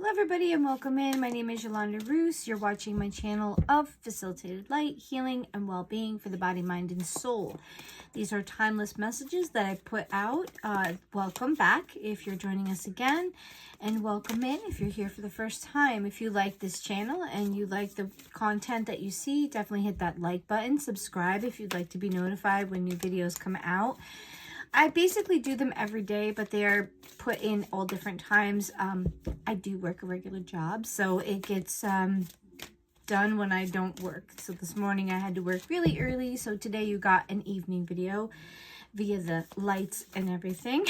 Hello everybody and welcome in. My name is Yolanda Roos. You're watching my channel of Facilitated Light, Healing, and Well-Being for the Body, Mind, and Soul. These are timeless messages that I put out. Welcome back if you're joining us again, and welcome in if you're here for the first time. If you like this channel and you like the content that you see, definitely hit that like button. Subscribe if you'd like to be notified when new videos come out. I basically do them every day, but they are put in all different times. I do work a regular job, so it gets done when I don't work. So this morning I had to work really early, so today you got an evening video via the lights and everything.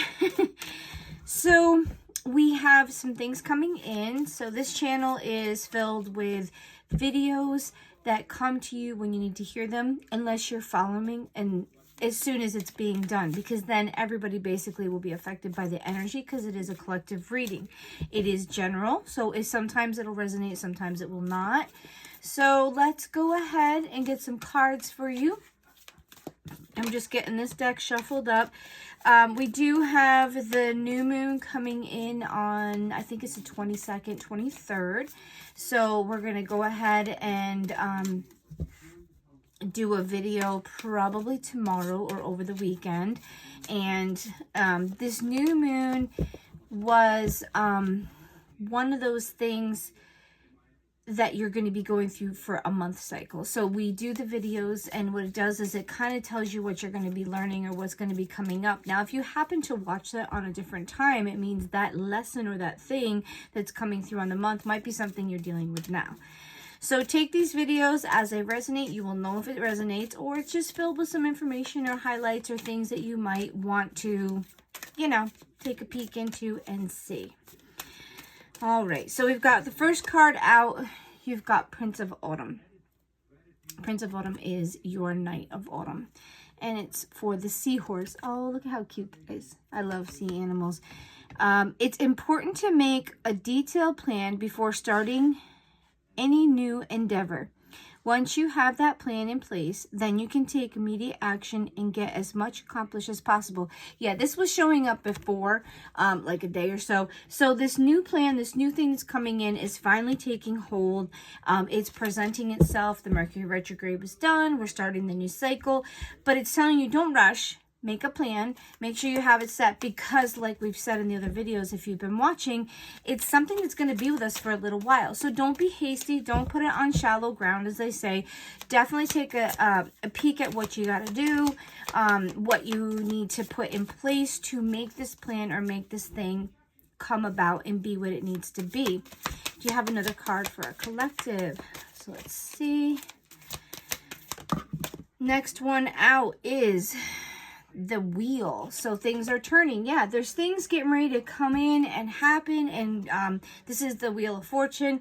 So we have some things coming in. So this channel is filled with videos that come to you when you need to hear them, unless you're following and as soon as it's being done, because then everybody basically will be affected by the energy, because it is a collective reading. It is general, so sometimes it'll resonate, sometimes it will not. So let's go ahead and get some cards for you. I'm just getting this deck shuffled up. We do have the new moon coming in on, I think it's the 22nd, 23rd. So we're going to go ahead and do a video probably tomorrow or over the weekend. And this new moon was one of those things that you're going to be going through for a month cycle. So we do the videos, and what it does is it kind of tells you what you're going to be learning or what's going to be coming up. Now, if you happen to watch that on a different time, it means that lesson or that thing that's coming through on the month might be something you're dealing with now. So take these videos as they resonate. You will know if it resonates, or it's just filled with some information or highlights or things that you might want to, take a peek into and see. All right, so we've got the first card out. You've got Prince of Autumn. Prince of Autumn is your Knight of Autumn, and it's for the seahorse. Oh, look at how cute that is. I love sea animals. It's important to make a detailed plan before starting any new endeavor. Once you have that plan in place, then you can take immediate action and get as much accomplished as possible. Yeah, this was showing up before, like a day or so. So this new plan, this new thing that's coming in is finally taking hold. It's presenting itself. The Mercury retrograde was done. We're starting the new cycle, but it's telling you don't rush. Make a plan. Make sure you have it set, because like we've said in the other videos, if you've been watching, it's something that's going to be with us for a little while. So don't be hasty. Don't put it on shallow ground, as they say. Definitely take a peek at what you got to do, what you need to put in place to make this plan or make this thing come about and be what it needs to be. Do you have another card for a collective? So let's see. Next one out is the Wheel. So things are turning. Yeah, there's things getting ready to come in and happen, and this is the Wheel of Fortune.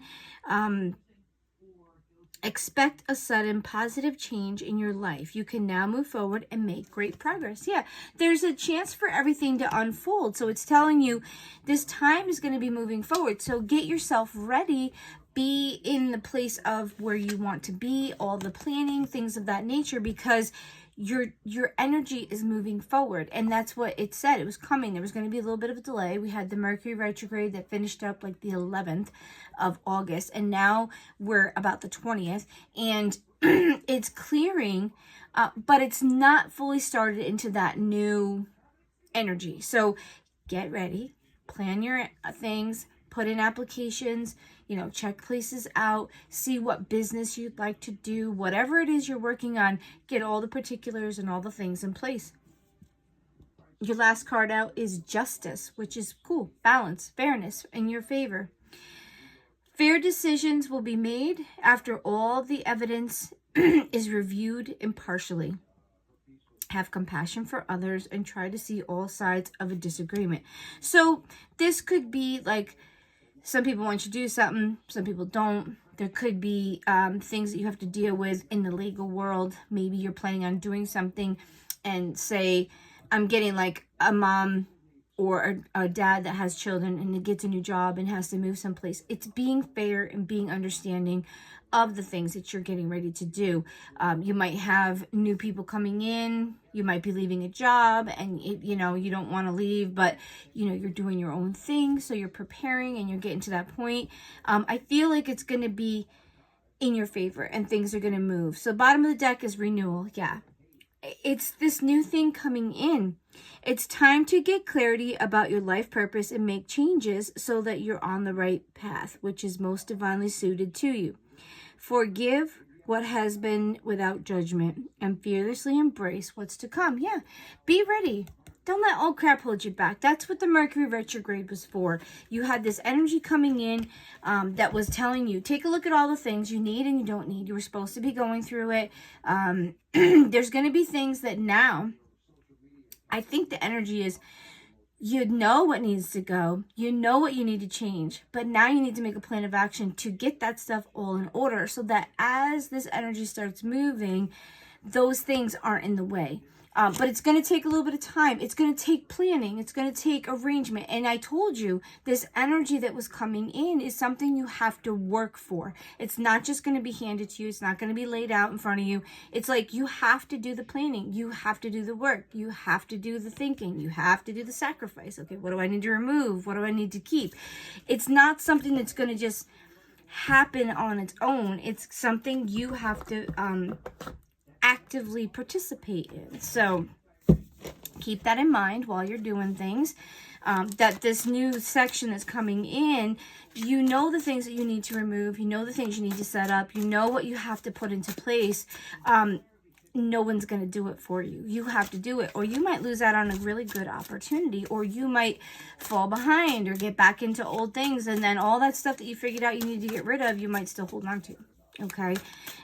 Expect a sudden positive change in your life. You can now move forward and make great progress. Yeah, there's a chance for everything to unfold. So it's telling you this time is going to be moving forward. So get yourself ready. Be in the place of where you want to be, all the planning, things of that nature, because your energy is moving forward. And that's what it said. It was coming. There was going to be a little bit of a delay. We had the Mercury retrograde that finished up like the 11th of August, and now we're about the 20th, and it's clearing, but it's not fully started into that new energy. So get ready, plan your things, put in applications, check places out, see what business you'd like to do, whatever it is you're working on, get all the particulars and all the things in place. Your last card out is Justice, which is cool, balance, fairness in your favor. Fair decisions will be made after all the evidence is reviewed impartially. Have compassion for others and try to see all sides of a disagreement. So this could be like, some people want you to do something, some people don't. There could be things that you have to deal with in the legal world. Maybe you're planning on doing something, and say, I'm getting like a mom or a dad that has children and gets a new job and has to move someplace. It's being fair and being understanding of the things that you're getting ready to do. You might have new people coming in. You might be leaving a job and you don't want to leave, but you're doing your own thing. So you're preparing and you're getting to that point. I feel like it's going to be in your favor and things are going to move. So bottom of the deck is renewal. Yeah. It's this new thing coming in. It's time to get clarity about your life purpose and make changes so that you're on the right path, which is most divinely suited to you. Forgive what has been without judgment and fearlessly embrace what's to come. Yeah, be ready. Don't let old crap hold you back. That's what the Mercury retrograde was for. You had this energy coming in that was telling you, take a look at all the things you need and you don't need. You were supposed to be going through it. There's going to be things that now, I think the energy is, you know what needs to go. You know what you need to change. But now you need to make a plan of action to get that stuff all in order so that as this energy starts moving, those things aren't in the way. But it's going to take a little bit of time. It's going to take planning. It's going to take arrangement. And I told you, this energy that was coming in is something you have to work for. It's not just going to be handed to you. It's not going to be laid out in front of you. It's like you have to do the planning. You have to do the work. You have to do the thinking. You have to do the sacrifice. Okay, what do I need to remove? What do I need to keep? It's not something that's going to just happen on its own. It's something you have to actively participate in. So keep that in mind while you're doing things. That this new section that's coming in, you know the things that you need to remove, you know the things you need to set up, you know what you have to put into place. No one's going to do it for you. You have to do it, or you might lose out on a really good opportunity, or you might fall behind or get back into old things, and then all that stuff that you figured out you need to get rid of, you might still hold on to. Okay,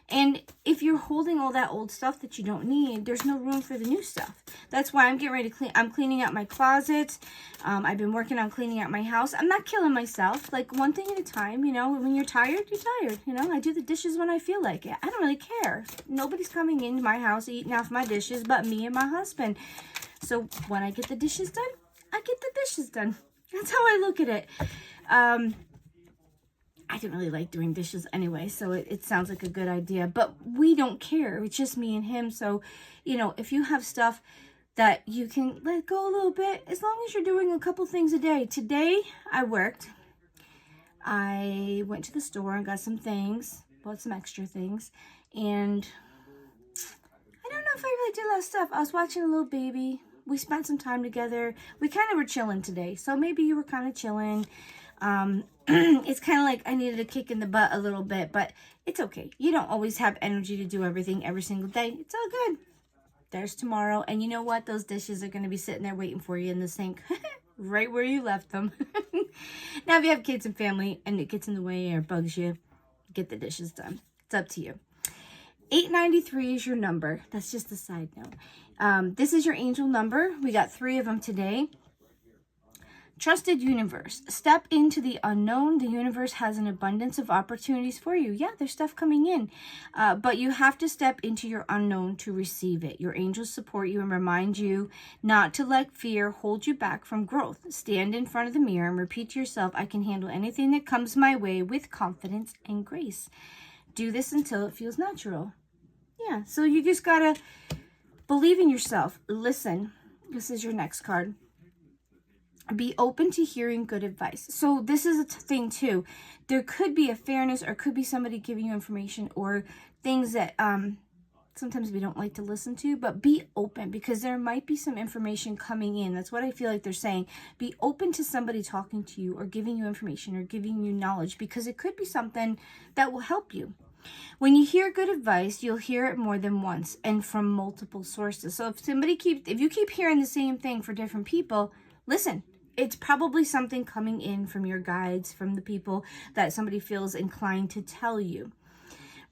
and if you're holding all that old stuff that you don't need, there's no room for the new stuff. That's why I'm getting ready to clean. I'm cleaning out my closet. I've been working on cleaning out my house. I'm not killing myself. Like, one thing at a time. When you're tired, you're tired. I do the dishes when I feel like it. I don't really care. Nobody's coming into my house eating off my dishes but me and my husband. So when I get the dishes done, I get the dishes done. That's how I look at it. I didn't really like doing dishes anyway, so it sounds like a good idea. But we don't care. It's just me and him. So, if you have stuff that you can let go a little bit, as long as you're doing a couple things a day. Today, I worked. I went to the store and got some things, bought some extra things. And I don't know if I really did a lot of stuff. I was watching a little baby. We spent some time together. We kind of were chilling today. So maybe you were kind of chilling. It's kind of like I needed a kick in the butt a little bit, but it's okay. You don't always have energy to do everything every single day. It's all good. There's tomorrow. And you know what? Those dishes are going to be sitting there waiting for you in the sink right where you left them. Now, if you have kids and family and it gets in the way or bugs you, get the dishes done. It's up to you. 893 is your number. That's just a side note. This is your angel number. We got 3 of them today. Trusted universe. Step into the unknown. The universe has an abundance of opportunities for you. Yeah, there's stuff coming in. But you have to step into your unknown to receive it. Your angels support you and remind you not to let fear hold you back from growth. Stand in front of the mirror and repeat to yourself, I can handle anything that comes my way with confidence and grace. Do this until it feels natural. Yeah, so you just gotta believe in yourself. Listen, this is your next card. Be open to hearing good advice. So this is a thing too. There could be a fairness, or could be somebody giving you information or things that sometimes we don't like to listen to, but be open, because there might be some information coming in. That's what I feel like they're saying. Be open to somebody talking to you or giving you information or giving you knowledge, because it could be something that will help you. When you hear good advice, you'll hear it more than once and from multiple sources. So if you keep hearing the same thing for different people, listen. It's probably something coming in from your guides, from the people that somebody feels inclined to tell you.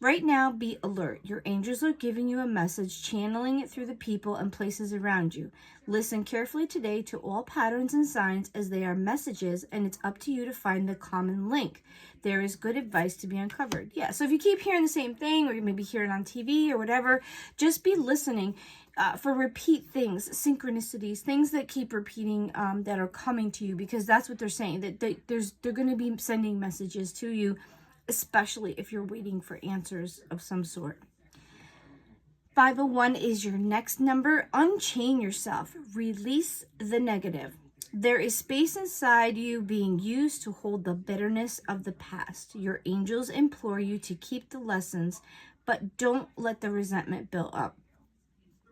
Right now, be alert. Your angels are giving you a message, channeling it through the people and places around you. Listen carefully today to all patterns and signs as they are messages, and it's up to you to find the common link. There is good advice to be uncovered. Yeah, so if you keep hearing the same thing, or you maybe hear it on TV or whatever, just be listening for repeat things, synchronicities, things that keep repeating that are coming to you, because that's what they're saying, that they're going to be sending messages to you, especially if you're waiting for answers of some sort. 501 is your next number. Unchain yourself. Release the negative. There is space inside you being used to hold the bitterness of the past. Your angels implore you to keep the lessons, but don't let the resentment build up.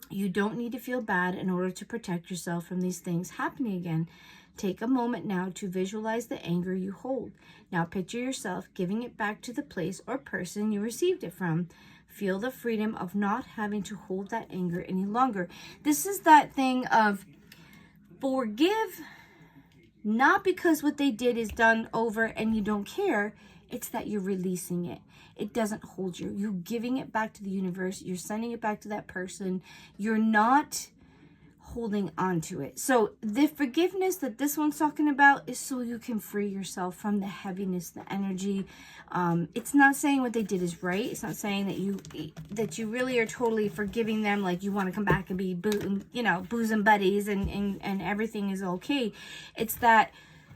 You don't need to feel bad in order to protect yourself from these things happening again. Take a moment now to visualize the anger you hold. Now picture yourself giving it back to the place or person you received it from. Feel the freedom of not having to hold that anger any longer. This is that thing of forgive, not because what they did is done over and you don't care. It's that you're releasing it. It doesn't hold you. You're giving it back to the universe. You're sending it back to that person. You're not holding on to it. So the forgiveness that this one's talking about is so you can free yourself from the heaviness, the energy. It's not saying what they did is right. It's not saying that you really are totally forgiving them, like you want to come back and be bosom buddies and everything is okay. It's that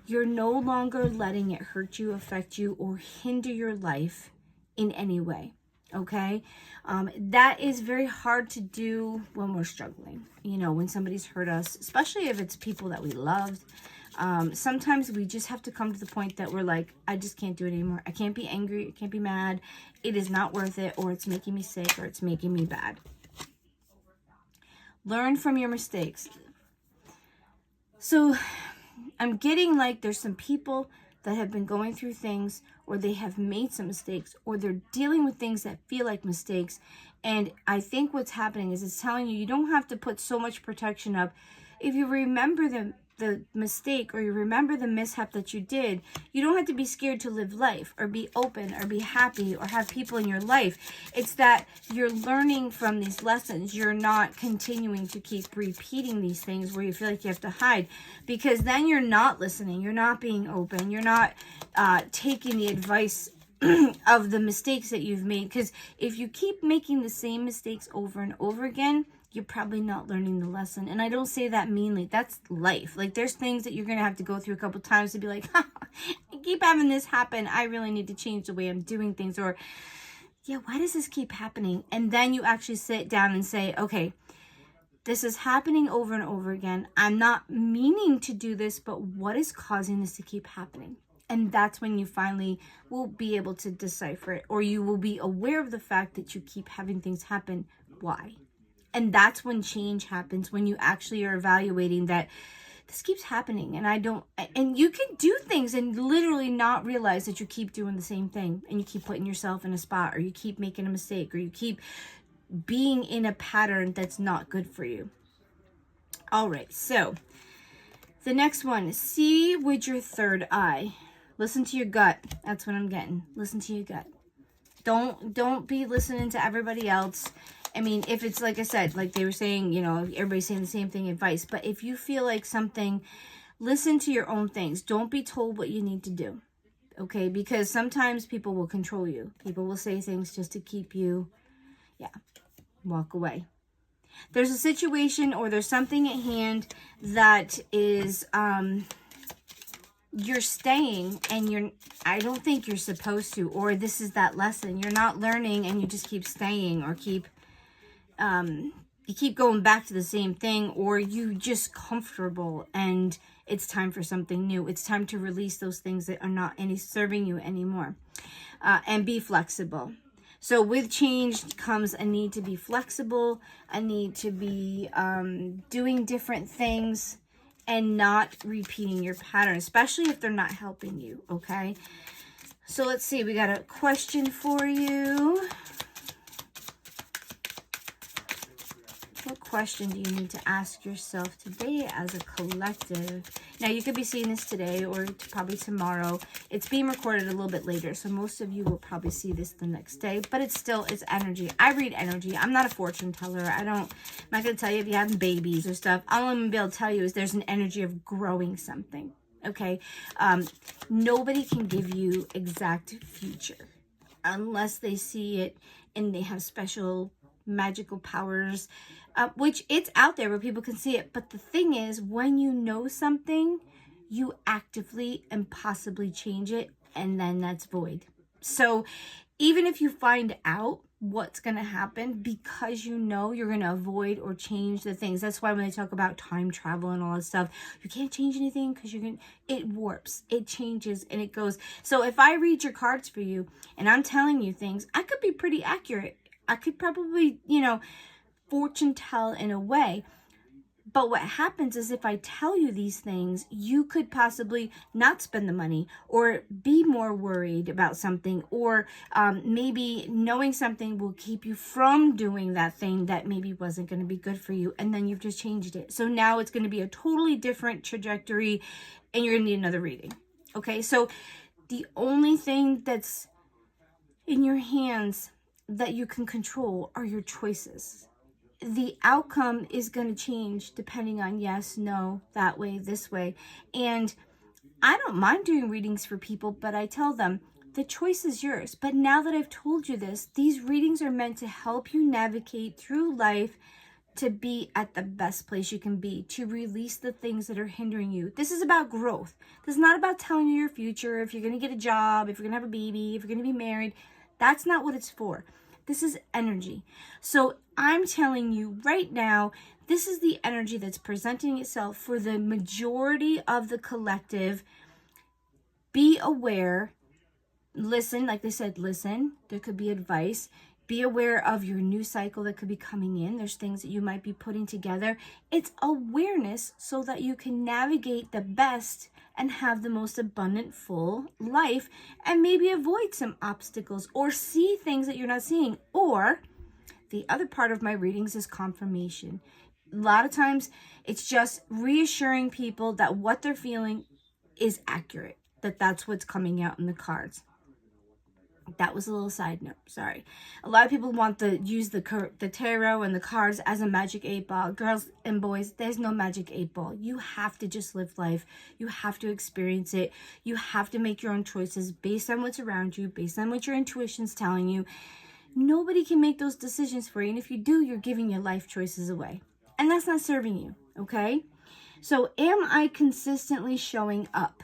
you're no longer letting it hurt you, affect you, or hinder your life in any way. Okay, that is very hard to do when we're struggling, when somebody's hurt us, especially if it's people that we loved. Sometimes we just have to come to the point that we're like, I just can't do it anymore. I can't be angry. I can't be mad. It is not worth it, or it's making me sick, or it's making me bad. Learn from your mistakes. So I'm getting like there's some people that have been going through things, or they have made some mistakes, or they're dealing with things that feel like mistakes. And I think what's happening is it's telling you don't have to put so much protection up. If you remember the mistake, or you remember the mishap that you did, you don't have to be scared to live life, or be open, or be happy, or have people in your life. It's that you're learning from these lessons. You're not continuing to keep repeating these things where you feel like you have to hide, because then you're not listening. You're not being open. You're not taking the advice of the mistakes that you've made. Because if you keep making the same mistakes over and over again, you're probably not learning the lesson. And I don't say that meanly. That's life. Like, there's things that you're going to have to go through a couple times to be like, I keep having this happen. I really need to change the way I'm doing things. Or, yeah, why does this keep happening? And then you actually sit down and say, okay, this is happening over and over again. I'm not meaning to do this, but what is causing this to keep happening? And that's when you finally will be able to decipher it, or you will be aware of the fact that you keep having things happen. Why? And that's when change happens, when you actually are evaluating that this keeps happening and you can do things and literally not realize that you keep doing the same thing, and you keep putting yourself in a spot, or you keep making a mistake, or you keep being in a pattern that's not good for you. All right, so the next one, see with your third eye. Listen to your gut. That's what I'm getting. Listen to your gut. Don't be listening to everybody else. I mean, if it's like I said, like they were saying, everybody's saying the same thing, advice. But if you feel like something, listen to your own things. Don't be told what you need to do. Okay? Because sometimes people will control you. People will say things just to keep you, walk away. There's a situation, or there's something at hand that is, you're staying and I don't think you're supposed to, or this is that lesson. You're not learning and you just keep staying, or you keep going back to the same thing, or you just comfortable and it's time for something new. It's time to release those things that are not serving you anymore, and be flexible. So with change comes a need to be flexible, a need to be doing different things and not repeating your pattern, especially if they're not helping you, okay? So let's see, we got a question for you. What question do you need to ask yourself today as a collective? Now, you could be seeing this today or probably tomorrow. It's being recorded a little bit later, so most of you will probably see this the next day, but it's energy. I read energy. I'm not a fortune teller. I'm not going to tell you if you're having babies or stuff. All I'm going to be able to tell you is there's an energy of growing something, okay? Nobody can give you exact future unless they see it and they have special magical powers, which it's out there where people can see it. But the thing is, when you know something, you actively and possibly change it, and then that's void. So even if you find out what's going to happen, because you know, you're going to avoid or change the things. That's why when they talk about time travel and all that stuff, you can't change anything because it warps, it changes, and it goes. So if I read your cards for you and I'm telling you things, I could be pretty accurate. I could probably, fortune tell in a way. But what happens is if I tell you these things, you could possibly not spend the money or be more worried about something, or maybe knowing something will keep you from doing that thing that maybe wasn't going to be good for you. And then you've just changed it. So now it's going to be a totally different trajectory and you're going to need another reading. Okay, so the only thing that's in your hands that you can control are your choices. The outcome is going to change depending on yes, no, that way, this way. And I don't mind doing readings for people, but I tell them the choice is yours. But now that I've told you this, these readings are meant to help you navigate through life to be at the best place you can be, to release the things that are hindering you. This is about growth. This is not about telling you your future, if you're going to get a job, if you're going to have a baby, if you're going to be married. That's not what it's for. This is energy. So I'm telling you right now, this is the energy that's presenting itself for the majority of the collective. Be aware. Listen, like they said, listen. There could be advice. Be aware of your new cycle that could be coming in. There's things that you might be putting together. It's awareness so that you can navigate the best and have the most abundant, full life, and maybe avoid some obstacles or see things that you're not seeing. Or the other part of my readings is confirmation. A lot of times it's just reassuring people that what they're feeling is accurate, that that's what's coming out in the cards. That was a little side note, sorry. A lot of people want to use the tarot and the cards as a magic 8-ball. Girls and boys, there's no magic 8-ball. You have to just live life. You have to experience it. You have to make your own choices based on what's around you, based on what your intuition's telling you. Nobody can make those decisions for you. And if you do, you're giving your life choices away. And that's not serving you, okay? So am I consistently showing up?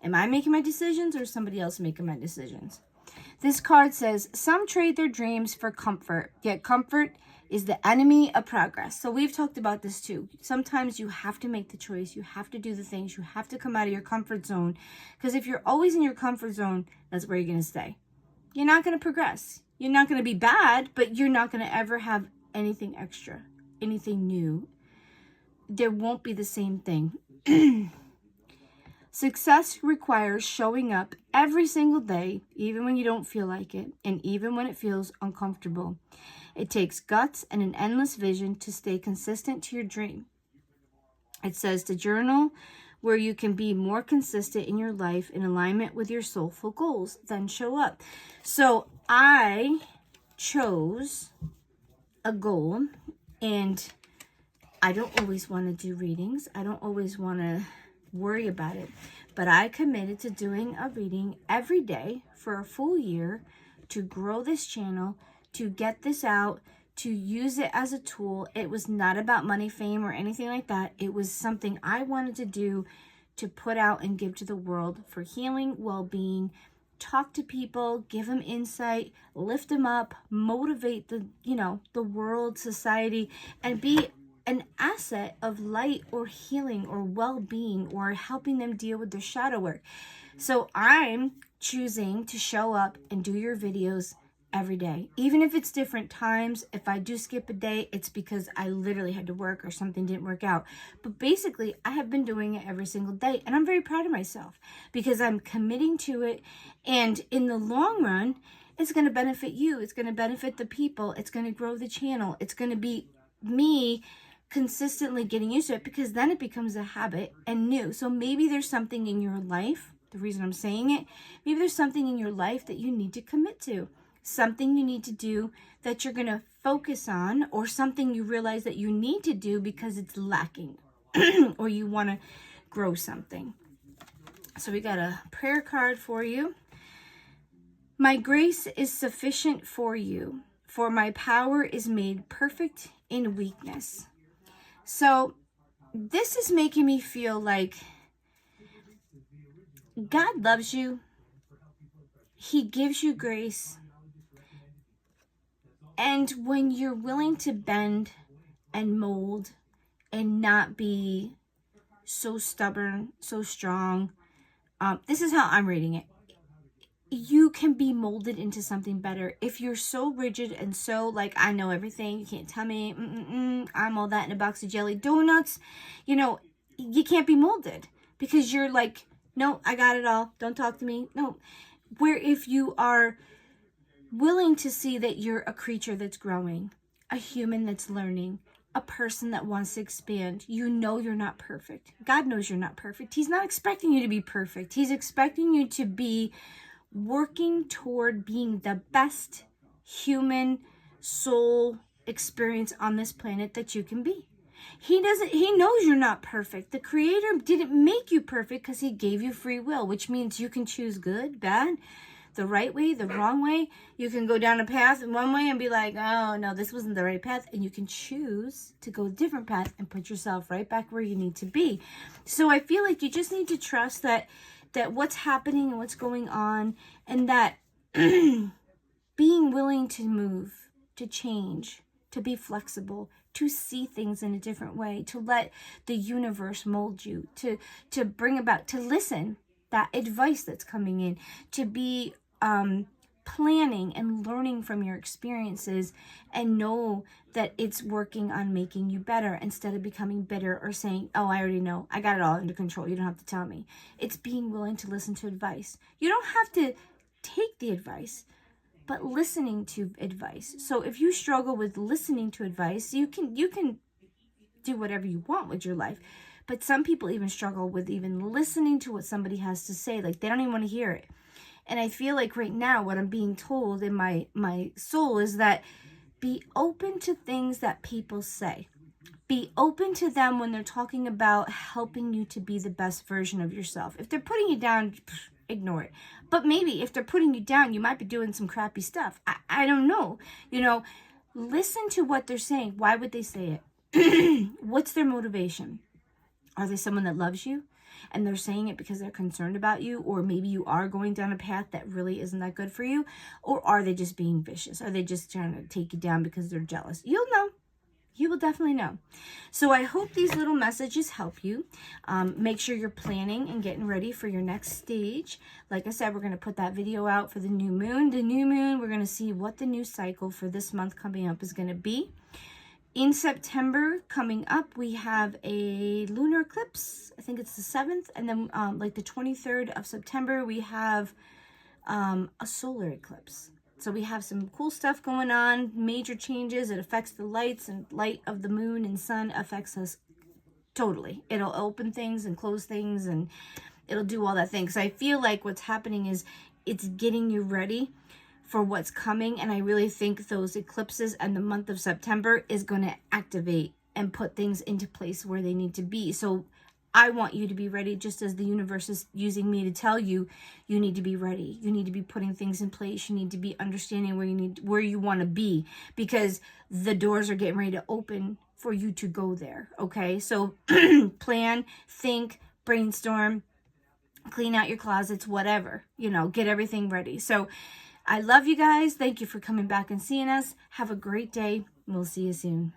Am I making my decisions or is somebody else making my decisions? This card says, some trade their dreams for comfort, yet comfort is the enemy of progress. So we've talked about this too. Sometimes you have to make the choice. You have to do the things. You have to come out of your comfort zone. Because if you're always in your comfort zone, that's where you're going to stay. You're not going to progress. You're not going to be bad, but you're not going to ever have anything extra, anything new. There won't be the same thing. Success requires showing up every single day, even when you don't feel like it, and even when it feels uncomfortable. It takes guts and an endless vision to stay consistent to your dream. It says to journal where you can be more consistent in your life in alignment with your soulful goals, then show up. So I chose a goal, and I don't always want to do readings. I don't always want to worry about it, but I committed to doing a reading every day for a full year to grow this channel, to get this out, to use it as a tool. It was not about money, fame, or anything like that. It was something I wanted to do to put out and give to the world for healing, well-being, talk to people, give them insight, lift them up, motivate the world, society, and be an asset of light or healing or well-being or helping them deal with their shadow work. So I'm choosing to show up and do your videos every day. Even if it's different times, if I do skip a day, it's because I literally had to work or something didn't work out. But basically, I have been doing it every single day, and I'm very proud of myself because I'm committing to it. And in the long run, it's going to benefit you. It's going to benefit the people. It's going to grow the channel. It's going to be me consistently getting used to it, because then it becomes a habit and new. So maybe there's something in your life, the reason I'm saying it, maybe there's something in your life that you need to commit to, something you need to do that you're going to focus on, or something you realize that you need to do because it's lacking or you want to grow something. So we got a prayer card for you. My grace is sufficient for you, for my power is made perfect in weakness. So this is making me feel like God loves you. He gives you grace. And when you're willing to bend and mold and not be so stubborn, so strong, this is how I'm reading it. You can be molded into something better. If you're so rigid and so like, I know everything, you can't tell me, I'm all that in a box of jelly donuts, you know, you can't be molded, because you're like, no, I got it all, don't talk to me. No. Where if you are willing to see that you're a creature that's growing, a human that's learning, a person that wants to expand, you know you're not perfect. God knows you're not perfect. He's not expecting you to be perfect. He's expecting you to be working toward being the best human soul experience on this planet that you can be. He knows you're not perfect. The Creator didn't make you perfect because He gave you free will, which means you can choose good, bad, the right way, the wrong way. You can go down a path in one way and be like, oh no, this wasn't the right path. And you can choose to go a different path and put yourself right back where you need to be. So I feel like you just need to trust that what's happening and what's going on, and that being willing to move, to change, to be flexible, to see things in a different way, to let the universe mold you, to bring about, to listen, that advice that's coming in, to be planning and learning from your experiences, and know that it's working on making you better, instead of becoming bitter or saying, oh, I already know, I got it all under control, you don't have to tell me. It's being willing to listen to advice. You don't have to take the advice, but listening to advice. So if you struggle with listening to advice, you can do whatever you want with your life. But some people even struggle with even listening to what somebody has to say. Like, they don't even want to hear it. And I feel like right now what I'm being told in my soul is that be open to things that people say. Be open to them when they're talking about helping you to be the best version of yourself. If they're putting you down, ignore it. But maybe if they're putting you down, you might be doing some crappy stuff. I don't know. You know, listen to what they're saying. Why would they say it? What's their motivation? Are they someone that loves you and they're saying it because they're concerned about you? Or maybe you are going down a path that really isn't that good for you? Or are they just being vicious? Are they just trying to take you down because they're jealous? You'll know. You will definitely know. So I hope these little messages help you. Make sure you're planning and getting ready for your next stage. Like I said, we're going to put that video out for the new moon. The new moon, we're going to see what the new cycle for this month coming up is going to be. In September coming up, we have a lunar eclipse. I think it's the 7th. And then like the 23rd of September, we have a solar eclipse. So we have some cool stuff going on, major changes. It affects the lights, and light of the moon and sun affects us totally. It'll open things and close things, and it'll do all that thing. So I feel like what's happening is it's getting you ready for what's coming. And I really think those eclipses and the month of September is going to activate and put things into place where they need to be. So I want you to be ready, just as the universe is using me to tell you, you need to be ready. You need to be putting things in place. You need to be understanding where you want to be, because the doors are getting ready to open for you to go there. Okay. So plan, think, brainstorm, clean out your closets, whatever, get everything ready. So I love you guys. Thank you for coming back and seeing us. Have a great day. We'll see you soon.